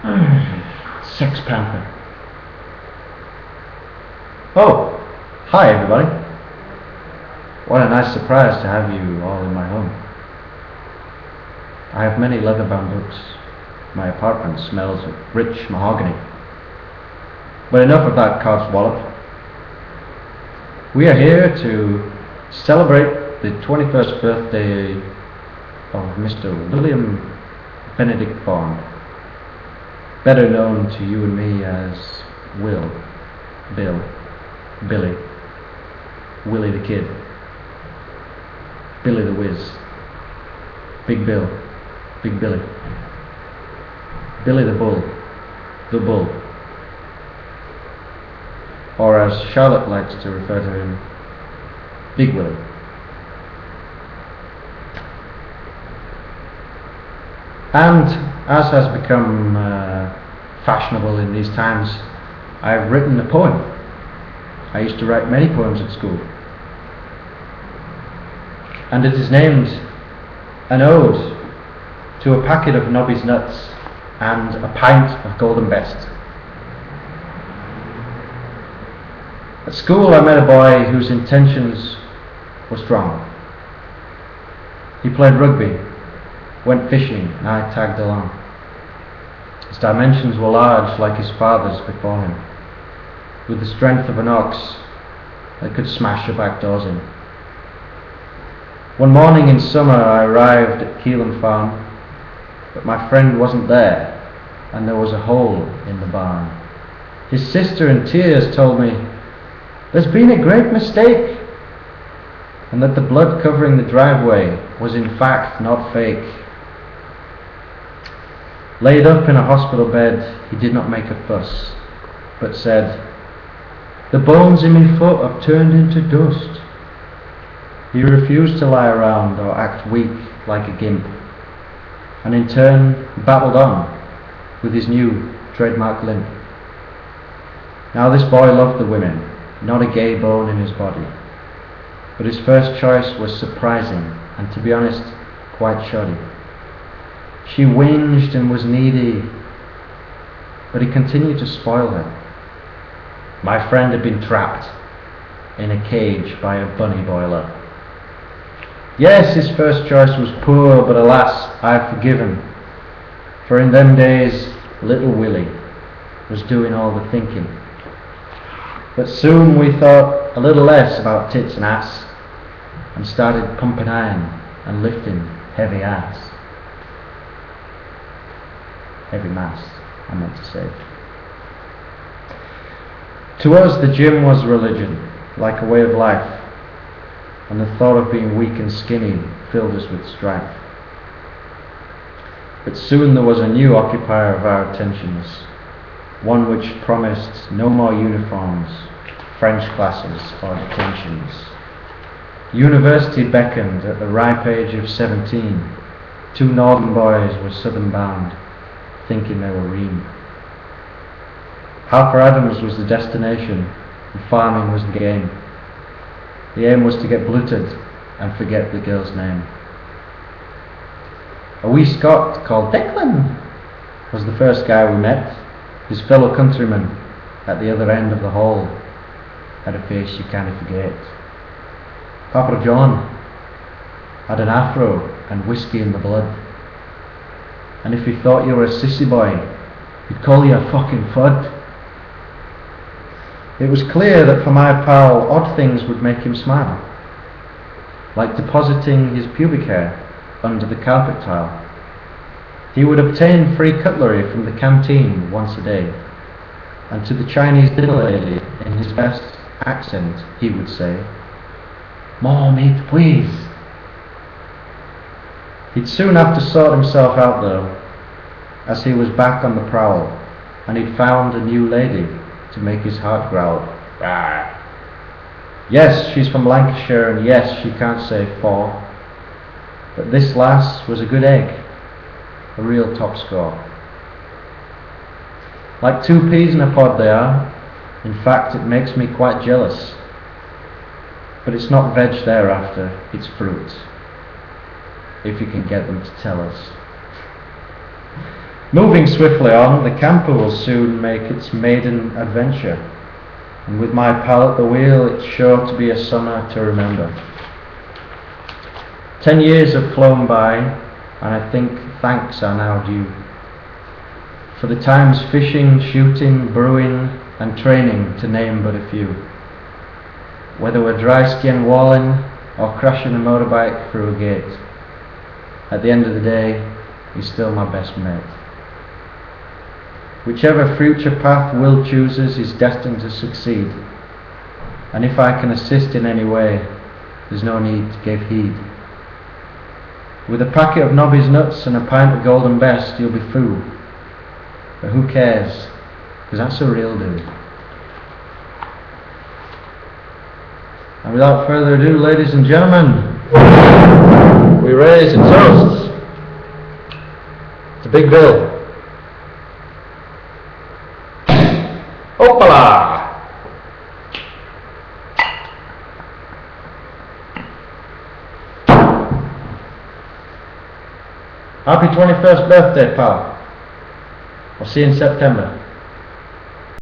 Sex Panther. Oh, hi everybody. What a nice surprise to have you all in my home. I have many leather-bound books. My apartment smells of rich mahogany. But enough of that codswallop. We are here to celebrate the 21st birthday of Mr. William Benedict Bond, better known to you and me as Will, Bill, Billy, Willie the Kid, Billy the Whiz, Big Bill, Big Billy, Billy the Bull, or as Charlotte likes to refer to him, Big Willie. And as has become fashionable in these times, I've written a poem. I used to write many poems at school. And it is named An Ode to a Packet of Nobby's Nuts and a Pint of Golden Best. At school I met a boy whose intentions were strong. He played rugby, went fishing, and I tagged along. His dimensions were large like his father's before him, with the strength of an ox that could smash the back doors in. One morning in summer I arrived at Keelan Farm, but my friend wasn't there, and there was a hole in the barn. His sister in tears told me, "There's been a great mistake," and that the blood covering the driveway was in fact not fake. Laid up in a hospital bed, he did not make a fuss, but said, "The bones in my foot have turned into dust." He refused to lie around or act weak like a gimp, and in turn battled on with his new trademark limp. Now this boy loved the women, not a gay bone in his body, but his first choice was surprising and, to be honest, quite shoddy. She whinged and was needy, but he continued to spoil her. My friend had been trapped in a cage by a bunny boiler. Yes, his first choice was poor, but alas, I've forgiven, for in them days little Willie was doing all the thinking. But soon we thought a little less about tits and ass, and started pumping iron and lifting heavy ass. Heavy mass, I meant to say. To us the gym was religion, like a way of life, and the thought of being weak and skinny filled us with strife. But soon there was a new occupier of our attentions, one which promised no more uniforms, French classes or detentions. University beckoned at the ripe age of 17. Two northern boys were southern bound, thinking they were ream. Harper Adams was the destination, and farming was the game. The aim was to get blooted and forget the girl's name. A wee Scot called Declan was the first guy we met. His fellow countryman at the other end of the hall had a face you can't forget. Papa John had an afro and whiskey in the blood, and if he thought you were a sissy boy, he'd call you a fucking fud. It was clear that for my pal odd things would make him smile, like depositing his pubic hair under the carpet tile. He would obtain free cutlery from the canteen once a day, and to the Chinese dinner lady, in his best accent, he would say, "More meat, please." He'd soon have to sort himself out though, as he was back on the prowl, and he'd found a new lady to make his heart growl. Rawr. Yes, she's from Lancashire, and yes, she can't say for, but this lass was a good egg, a real top score. Like two peas in a pod they are. In fact, it makes me quite jealous. But it's not veg they're after, it's fruit, if you can get them to tell us. Moving swiftly on, the camper will soon make its maiden adventure, and with my pal at the wheel, it's sure to be a summer to remember. 10 years have flown by, and I think thanks are now due for the times fishing, shooting, brewing, and training, to name but a few. Whether we're dry skin walling or crashing a motorbike through a gate, at the end of the day, he's still my best mate. Whichever future path Will chooses is destined to succeed, and if I can assist in any way, there's no need to give heed. With a packet of Nobby's nuts and a pint of Golden Best, you'll be food. But who cares? Because that's a real dude. And without further ado, ladies and gentlemen, we raise a toast to Big Bill. Hoppala! Happy 21st birthday, pal. I'll see you in September.